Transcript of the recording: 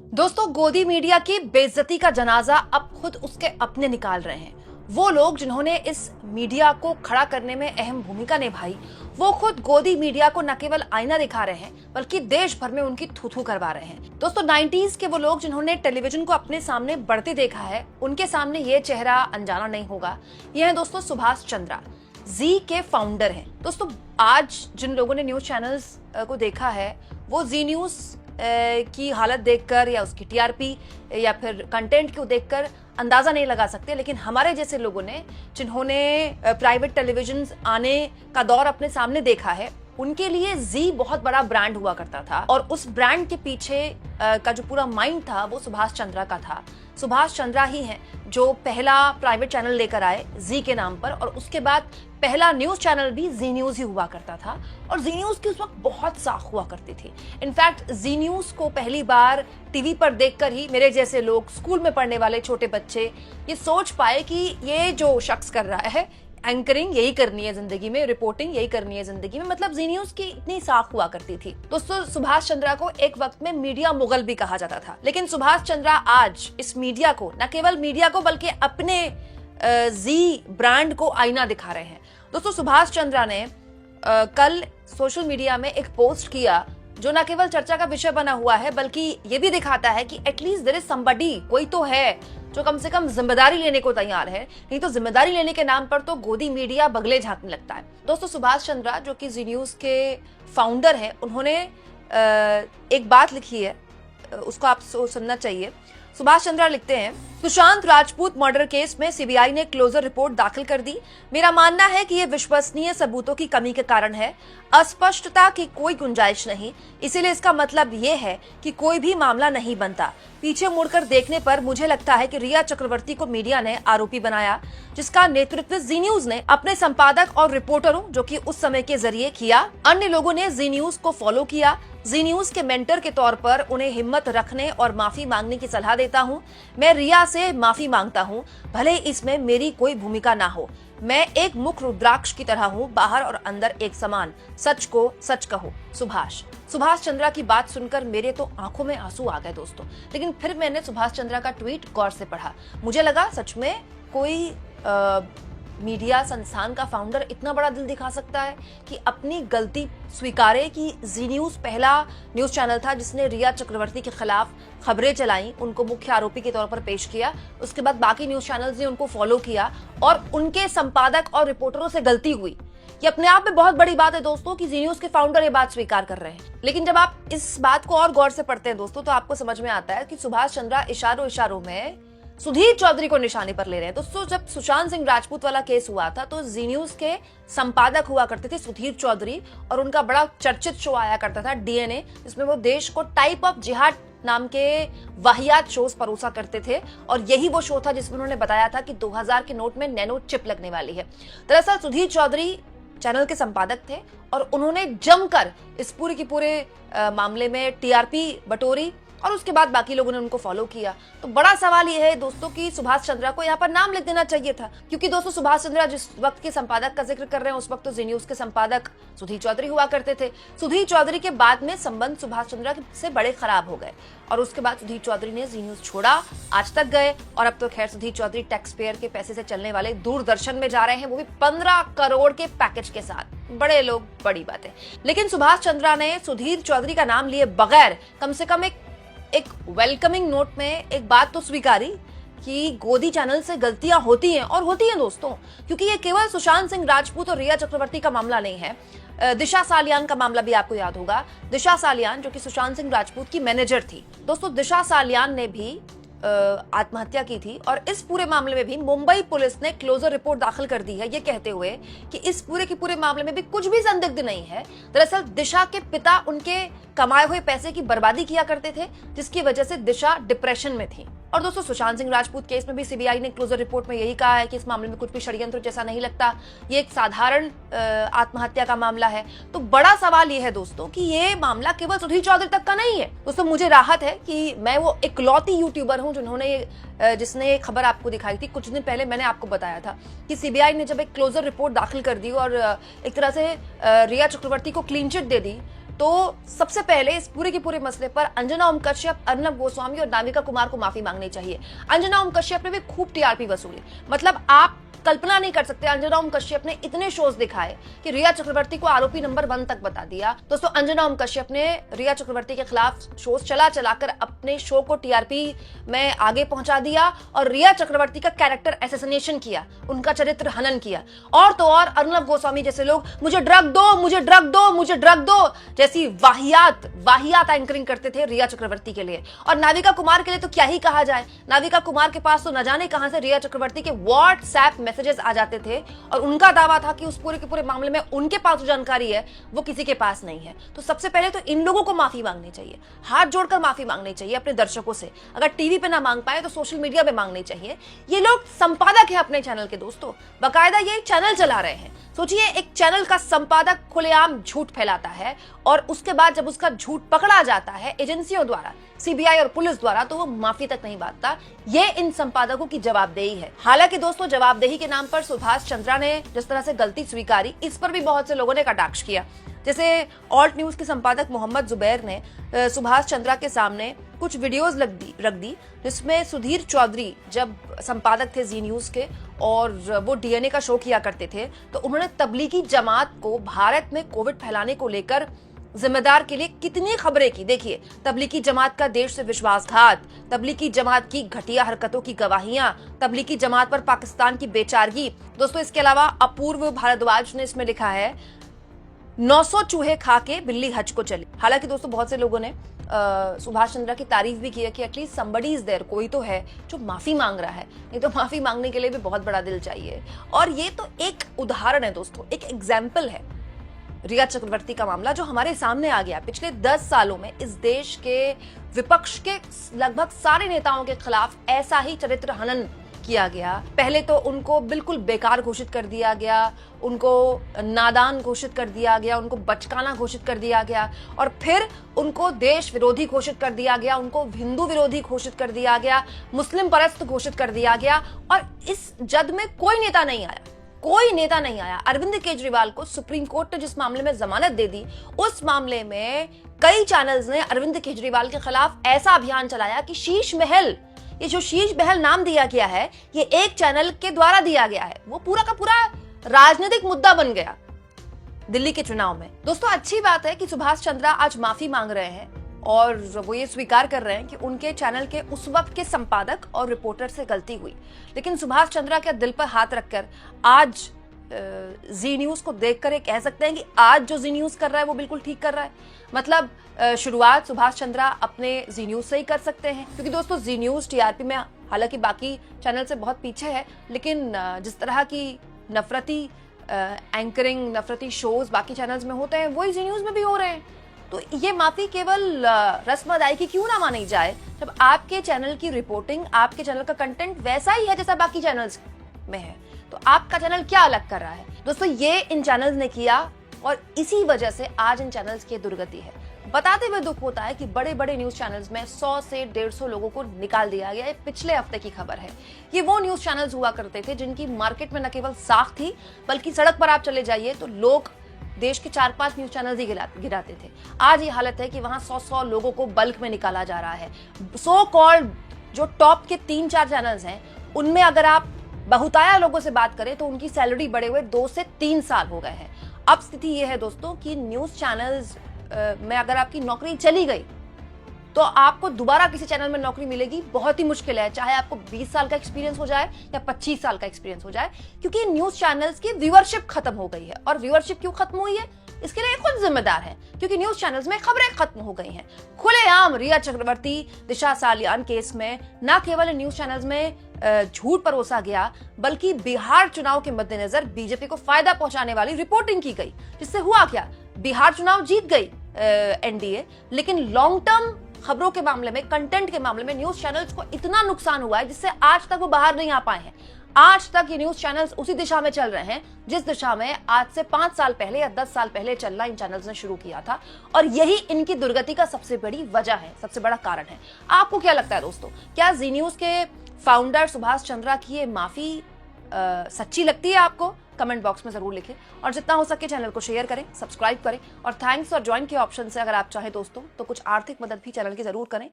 दोस्तों, गोदी मीडिया की बेइज्जती का जनाजा अब खुद उसके अपने निकाल रहे हैं। वो लोग जिन्होंने इस मीडिया को खड़ा करने में अहम भूमिका निभाई, वो खुद गोदी मीडिया को न केवल आईना दिखा रहे हैं बल्कि देश भर में उनकी थू-थू करवा रहे हैं। दोस्तों, 90s के वो लोग जिन्होंने टेलीविजन को अपने सामने बढ़ते देखा है, उनके सामने ये चेहरा अनजाना नहीं होगा। ये है दोस्तों सुभाष चंद्रा, जी के फाउंडर हैं। दोस्तों, आज जिन लोगों ने न्यूज चैनल्स को देखा है, वो जी न्यूज की हालत देखकर या उसकी टीआरपी या फिर कंटेंट को देखकर अंदाजा नहीं लगा सकते, लेकिन हमारे जैसे लोगों ने जिन्होंने प्राइवेट टेलीविजन आने का दौर अपने सामने देखा है, उनके लिए जी बहुत बड़ा ब्रांड हुआ करता था और उस ब्रांड के पीछे का जो पूरा माइंड था वो सुभाष चंद्रा का था। सुभाष चंद्रा ही हैं जो पहला प्राइवेट चैनल लेकर आए जी के नाम पर, और उसके बाद पहला न्यूज चैनल भी जी न्यूज ही हुआ करता था और जी न्यूज की उस वक्त बहुत साख हुआ करती थी। इनफैक्ट जी न्यूज को पहली बार टीवी पर देखकर ही मेरे जैसे लोग, स्कूल में पढ़ने वाले छोटे बच्चे, ये सोच पाए कि ये जो शख्स कर रहा है एंकरिंग यही करनी है जिंदगी में, रिपोर्टिंग यही करनी है जिंदगी में। मतलब जी न्यूज की इतनी साख हुआ करती थी। दोस्तों, सुभाष चंद्रा को एक वक्त में मीडिया मुगल भी कहा जाता था, लेकिन सुभाष चंद्रा आज इस मीडिया को, न केवल मीडिया को बल्कि अपने जी ब्रांड को आईना दिखा रहे हैं। दोस्तों, सुभाष चंद्रा ने कल सोशल मीडिया में एक पोस्ट किया जो न केवल चर्चा का विषय बना हुआ है बल्कि ये भी दिखाता है कि एटलीस्ट देयर इज समबडी, कोई तो है जो कम से कम जिम्मेदारी लेने को तैयार है। नहीं तो जिम्मेदारी लेने के नाम पर तो गोदी मीडिया बगले झांकने लगता है। दोस्तों, सुभाष चंद्रा जो कि जी न्यूज के फाउंडर हैं, उन्होंने एक बात लिखी है, उसको आप सुनना चाहिए। सुभाष चंद्रा लिखते हैं, सुशांत राजपूत मर्डर केस में सीबीआई ने क्लोजर रिपोर्ट दाखिल कर दी। मेरा मानना है कि ये विश्वसनीय सबूतों की कमी के कारण है। अस्पष्टता की कोई गुंजाइश नहीं, इसीलिए इसका मतलब ये है कि कोई भी मामला नहीं बनता। पीछे मुड़कर देखने पर मुझे लगता है कि रिया चक्रवर्ती को मीडिया ने आरोपी बनाया, जिसका नेतृत्व जी न्यूज ने अपने संपादक और रिपोर्टरों, जो कि उस समय के जरिए किया। अन्य लोगों ने जी न्यूज को फॉलो किया। जी न्यूज के मेंटर के तौर पर उन्हें हिम्मत रखने और माफी मांगने की सलाह देता हूं। मैं रिया से माफी मांगता हूं, भले इसमें मेरी कोई भूमिका ना हो। मैं एक मुख रुद्राक्ष की तरह हूं, बाहर और अंदर एक समान। सच को सच कहो। सुभाष चंद्रा की बात सुनकर मेरे तो आंखों में आंसू आ गए दोस्तों। लेकिन फिर मैंने सुभाष चंद्रा का ट्वीट गौर से पढ़ा। मुझे लगा सच में कोई मीडिया संस्थान का फाउंडर इतना बड़ा दिल दिखा सकता है कि अपनी गलती स्वीकारे कि जी न्यूज पहला न्यूज चैनल था जिसने रिया चक्रवर्ती के खिलाफ खबरें चलाई, उनको मुख्य आरोपी के तौर पर पेश किया। उसके बाद बाकी न्यूज चैनल्स ने उनको फॉलो किया और उनके संपादक और रिपोर्टरों से गलती हुई। ये अपने आप में बहुत बड़ी बात है दोस्तों कि जी न्यूज के फाउंडर ये बात स्वीकार कर रहे हैं। लेकिन जब आप इस बात को और गौर से पढ़ते हैं दोस्तों, तो आपको समझ में आता है कि सुभाष चंद्रा इशारों में सुधीर चौधरी को निशाने पर ले रहे हैं। दोस्तों, जब सुशांत सिंह राजपूत वाला केस हुआ था तो जी न्यूज के संपादक हुआ करते थे सुधीर चौधरी, और उनका बड़ा चर्चित शो आया करता था डीएनए, जिसमें वो देश को टाइप ऑफ जिहाद नाम के वाहियात शोज परोसा करते थे। और यही वो शो था जिसमें उन्होंने बताया था कि 2000 के नोट में नैनो चिप लगने वाली है। दरअसल सुधीर चौधरी चैनल के संपादक थे और उन्होंने जमकर इस पूरे के पूरे मामले में टीआरपी बटोरी और उसके बाद बाकी लोगों ने उनको फॉलो किया। तो बड़ा सवाल यह है दोस्तों कि सुभाष चंद्रा को यहाँ पर नाम लिख देना चाहिए था, क्योंकि दोस्तों सुभाष चंद्रा जिस वक्त के संपादक का जिक्र कर रहे हैं उस वक्त तो जी न्यूज के संपादक सुधीर चौधरी हुआ करते थे। सुधीर चौधरी के बाद में संबंध सुभाष चंद्रा से बड़े खराब हो गए और उसके बाद सुधीर चौधरी ने जी न्यूज छोड़ा, आज तक गए, और अब तो खैर सुधीर चौधरी टैक्स पेयर के पैसे से चलने वाले दूरदर्शन में जा रहे हैं, वो भी 15 करोड़ के पैकेज के साथ। बड़े लोग, बड़ी बात है। लेकिन सुभाष चंद्रा ने सुधीर चौधरी का नाम लिए बगैर कम से कम एक वेलकमिंग नोट में एक बात तो स्वीकारी कि गोदी चैनल से गलतियां होती हैं, और होती हैं दोस्तों, क्योंकि ये केवल सुशांत सिंह राजपूत और रिया चक्रवर्ती का मामला नहीं है। दिशा सालियान का मामला भी आपको याद होगा। दिशा सालियान जो कि सुशांत सिंह राजपूत की मैनेजर थी। दोस्तों, दिशा सालियान ने भी आत्महत्या की थी और इस पूरे मामले में भी मुंबई पुलिस ने क्लोजर रिपोर्ट दाखिल कर दी है, ये कहते हुए कि इस पूरे के पूरे मामले में भी कुछ भी संदिग्ध नहीं है। दरअसल दिशा के पिता उनके कमाए हुए पैसे की बर्बादी किया करते थे, जिसकी वजह से दिशा डिप्रेशन में थी। और दोस्तों, सुशांत सिंह राजपूत केस में भी सीबीआई ने क्लोजर रिपोर्ट में यही कहा है कि इस मामले में कुछ भी षड्यंत्र जैसा नहीं लगता, ये एक साधारण आत्महत्या का मामला है। तो बड़ा सवाल ये है दोस्तों कि ये मामला केवल सुधीर चौधरी तक का नहीं है। दोस्तों, मुझे राहत है कि मैं वो इकलौती यूट्यूबर हूं जिसने ये खबर आपको दिखाई थी। कुछ दिन पहले मैंने आपको बताया था कि सीबीआई ने जब एक क्लोजर रिपोर्ट दाखिल कर दी और एक तरह से रिया चक्रवर्ती को क्लीन चिट दे दी, तो सबसे पहले इस पूरे के पूरे मसले पर अंजना ओम कश्यप, अर्नब गोस्वामी और नाविका कुमार को माफी मांगनी चाहिए। अंजना ओम कश्यप ने भी खूब टीआरपी वसूली। मतलब आप कल्पना नहीं कर सकते, अंजना ओम कश्यप ने इतने शोज दिखाए कि रिया चक्रवर्ती को आरोपी नंबर 1 तक बता दिया। दोस्तों, अंजना ओम कश्यप ने रिया चक्रवर्ती के खिलाफ शोज चलाकर अपने शो को टीआरपी में आगे पहुंचा दिया और रिया चक्रवर्ती का कैरेक्टर असैसिनेशन किया, उनका चरित्र हनन किया। और तो और अर्नब गोस्वामी जैसे लोग मुझे ड्रग दो, मुझे ड्रग दो, मुझे ड्रग दो जैसी वाहियात एंकरिंग करते थे रिया चक्रवर्ती के लिए। और नाविका कुमार के लिए तो क्या ही कहा जाए। नाविका कुमार के पास तो न जाने कहां से रिया चक्रवर्ती के व्हाट्सएप मैसेजेस आ जाते थे और उनका दावा था कि उस पूरे के पूरे मामले में उनके पास जो जानकारी है वो किसी के पास नहीं है। तो सबसे पहले तो इन लोगों को माफी मांगनी चाहिए, हाथ जोड़कर माफी मांगनी चाहिए अपने दर्शकों से। अगर टीवी पे ना मांग पाए तो सोशल मीडिया पे मांगनी चाहिए। ये लोग संपादक है अपने चैनल के दोस्तों, बाकायदा ये चैनल चला रहे हैं। सोचिए, एक चैनल का संपादक खुलेआम झूठ फैलाता है और उसके बाद जब उसका झूठ पकड़ा जाता है एजेंसियों द्वारा, सीबीआई और पुलिस द्वारा, तो वो माफी तक नहीं मांगता। ये इन संपादकों की जवाबदेही है। हालांकि दोस्तों, जवाबदेही के नाम पर सुभाष चंद्रा ने जिस तरह से गलती स्वीकारी, इस पर भी बहुत से लोगों ने कटाक्ष किया। जैसे ऑल्ट न्यूज के संपादक मोहम्मद जुबैर ने सुभाष चंद्रा के सामने कुछ वीडियोस रख दी जिसमें सुधीर चौधरी जब संपादक थे जी न्यूज के और वो डीएनए का शो किया करते थे, तो उन्होंने तबलीगी जमात को भारत में कोविड फैलाने को लेकर जिम्मेदार के लिए कितनी खबरें की। देखिए, तबलीगी जमात का देश से विश्वासघात, तबलीगी जमात की घटिया हरकतों की गवाहियां, तबलीगी जमात पर पाकिस्तान की बेचारगी। दोस्तों, इसके अलावा अपूर्व भारद्वाज ने इसमें लिखा है 900 चूहे खा के बिल्ली हज को चली। हालांकि दोस्तों, बहुत से लोगों ने सुभाष चंद्रा की तारीफ भी की है कि एटलीस्ट समबडी इज देयर, कोई तो है जो माफी मांग रहा है। नहीं तो माफी मांगने के लिए भी बहुत बड़ा दिल चाहिए। और ये तो एक उदाहरण है दोस्तों, एक एग्जाम्पल है रिया चक्रवर्ती का मामला जो हमारे सामने आ गया। पिछले 10 सालों में इस देश के विपक्ष के लगभग सारे नेताओं के खिलाफ ऐसा ही चरित्र हनन किया गया। पहले तो उनको बिल्कुल बेकार घोषित कर दिया गया, उनको नादान घोषित कर दिया गया, उनको बचकाना घोषित कर दिया गया और फिर उनको देश विरोधी घोषित कर दिया गया, उनको हिंदू विरोधी घोषित कर दिया गया, मुस्लिम परस्त घोषित कर दिया गया। और इस जद में कोई नेता नहीं आया, कोई नेता नहीं आया। अरविंद केजरीवाल को सुप्रीम कोर्ट ने जिस मामले में जमानत दे दी, उस मामले में कई चैनल्स ने अरविंद केजरीवाल के खिलाफ ऐसा अभियान चलाया कि शीश महल, ये जो शीश महल नाम दिया गया है, ये एक चैनल के द्वारा दिया गया है, वो पूरा का पूरा राजनीतिक मुद्दा बन गया दिल्ली के चुनाव में। दोस्तों, अच्छी बात है कि सुभाष चंद्रा आज माफी मांग रहे हैं और वो ये स्वीकार कर रहे हैं कि उनके चैनल के उस वक्त के संपादक और रिपोर्टर से गलती हुई। लेकिन सुभाष चंद्रा के दिल पर हाथ रखकर आज जी न्यूज को देखकर ये कह सकते हैं कि आज जो जी न्यूज कर रहा है वो बिल्कुल ठीक कर रहा है। मतलब शुरुआत सुभाष चंद्रा अपने जी न्यूज से ही कर सकते हैं, क्योंकि दोस्तों जी न्यूज टीआरपी में हालांकि बाकी चैनल से बहुत पीछे है, लेकिन जिस तरह की नफरती एंकरिंग, नफरती शोज बाकी चैनल्स में होते हैं, वही जी न्यूज में भी हो रहे हैं। तो ये माफी केवल रस्म अदायगी क्यों ना मानी जाए, जब आपके चैनल की रिपोर्टिंग, आपके चैनल का कंटेंट वैसा ही है जैसा बाकी चैनल्स में है, तो आपका चैनल क्या अलग कर रहा है। दोस्तों, ये इन चैनल्स ने किया और इसी वजह से आज इन चैनल्स की दुर्गति है। बताते हुए दुख होता है कि बड़े बड़े न्यूज चैनल्स में 100 से 150 लोगों को निकाल दिया गया। पिछले हफ्ते की खबर है। ये वो न्यूज चैनल्स हुआ करते थे जिनकी मार्केट में न केवल साख थी, बल्कि सड़क पर आप चले जाइए तो लोग देश के 4-5 न्यूज चैनल्स ही गिराते थे। आज ये हालत है कि वहां 100 लोगों को बल्क में निकाला जा रहा है। सो कॉल्ड जो टॉप के 3-4 चैनल्स हैं, उनमें अगर आप बहुताया लोगों से बात करें तो उनकी सैलरी बढ़े हुए 2 से 3 साल हो गए हैं। अब स्थिति यह है दोस्तों कि न्यूज चैनल्स में अगर आपकी नौकरी चली गई तो आपको दोबारा किसी चैनल में नौकरी मिलेगी बहुत ही मुश्किल है, चाहे आपको 20 साल का एक्सपीरियंस हो जाए या 25 साल का एक्सपीरियंस हो जाए, क्योंकि न्यूज चैनल्स की व्यूअरशिप खत्म हो गई है। और व्यूअरशिप क्यों खत्म हुई है, इसके लिए खुद जिम्मेदार है, क्योंकि न्यूज चैनल्स में खबरें खत्म हो गई हैं। खुलेआम रिया चक्रवर्ती, दिशा सालियान केस में न केवल न्यूज चैनल्स में झूठ परोसा गया, बल्कि बिहार चुनाव के मद्देनजर बीजेपी को फायदा पहुंचाने वाली रिपोर्टिंग की गई, जिससे हुआ क्या, बिहार चुनाव जीत गई एनडीए, लेकिन लॉन्ग टर्म खबरों के मामले में, कंटेंट के मामले में न्यूज चैनल्स को इतना नुकसान हुआ है जिससे आज तक वो बाहर नहीं आ पाए हैं। आज तक ये न्यूज चैनल्स उसी दिशा में चल रहे हैं जिस दिशा में आज से 5 साल पहले या 10 साल पहले चलना इन चैनल्स ने शुरू किया था, और यही इनकी दुर्गति का सबसे बड़ी वजह है, सबसे बड़ा कारण है। आपको क्या लगता है दोस्तों, क्या जी न्यूज के फाउंडर सुभाष चंद्रा की ये माफी सच्ची लगती है आपको? कमेंट बॉक्स में जरूर लिखें और जितना हो सके चैनल को शेयर करें, सब्सक्राइब करें और थैंक्स और ज्वाइन के ऑप्शन से अगर आप चाहें दोस्तों तो कुछ आर्थिक मदद भी चैनल की जरूर करें।